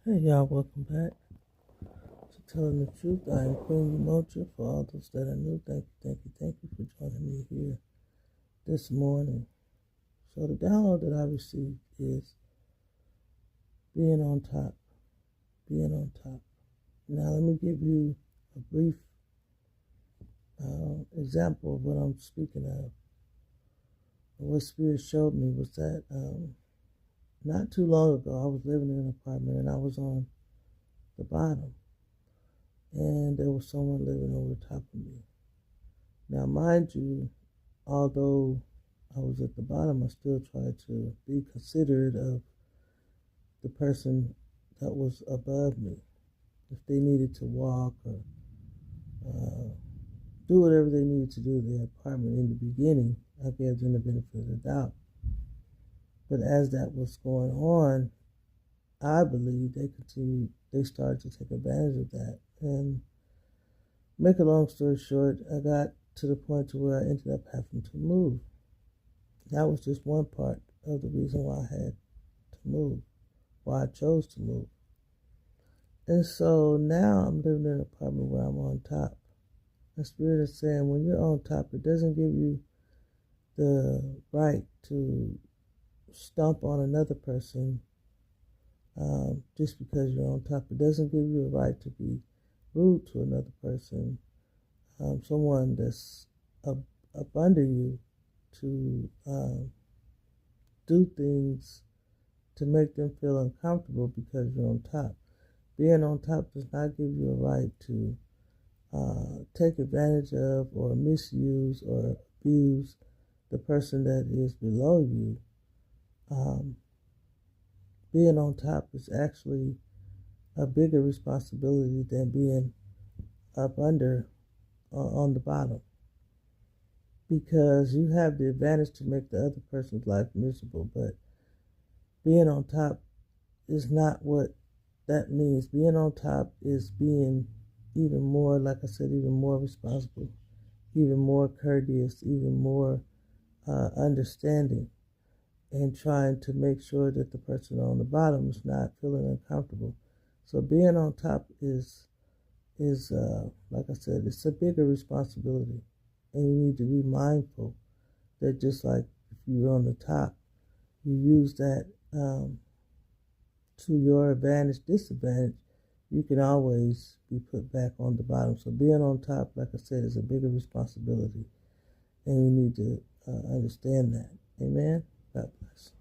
Hey y'all, welcome back to Telling the Truth. I am Queen Umoja. For all those that are new, thank you for joining me here this morning. So the download that I received is being on top, being on top. Now let me give you a brief example of what I'm speaking of. What Spirit showed me was that not too long ago I was living in an apartment and I was on the bottom. And there was someone living over top of me. Now, mind you, although I was at the bottom, I still tried to be considerate of the person that was above me. If they needed to walk or do whatever they needed to do in their apartment in the beginning, I gave them the benefit of the doubt. But as that was going on, I believe they started to take advantage of that. And make a long story short, I got to the point to where I ended up having to move. That was just one part of the reason why I had to move, why I chose to move. And so now I'm living in an apartment where I'm on top. The Spirit is saying when you're on top, it doesn't give you the right to stomp on another person just because you're on top. It doesn't give you a right to be rude to another person, someone that's up under you, to do things to make them feel uncomfortable because you're on top. Being on top does not give you a right to take advantage of or misuse or abuse the person that is below you. Being on top is actually a bigger responsibility than being up under on the bottom, because you have the advantage to make the other person's life miserable, but being on top is not what that means. Being on top is being even more, like I said, even more responsible, even more courteous, even more understanding, and trying to make sure that the person on the bottom is not feeling uncomfortable. So being on top is like I said, it's a bigger responsibility, and you need to be mindful that just like if you're on the top, you use that to your advantage, disadvantage, you can always be put back on the bottom. So being on top, like I said, is a bigger responsibility, and you need to understand that. Amen. God bless.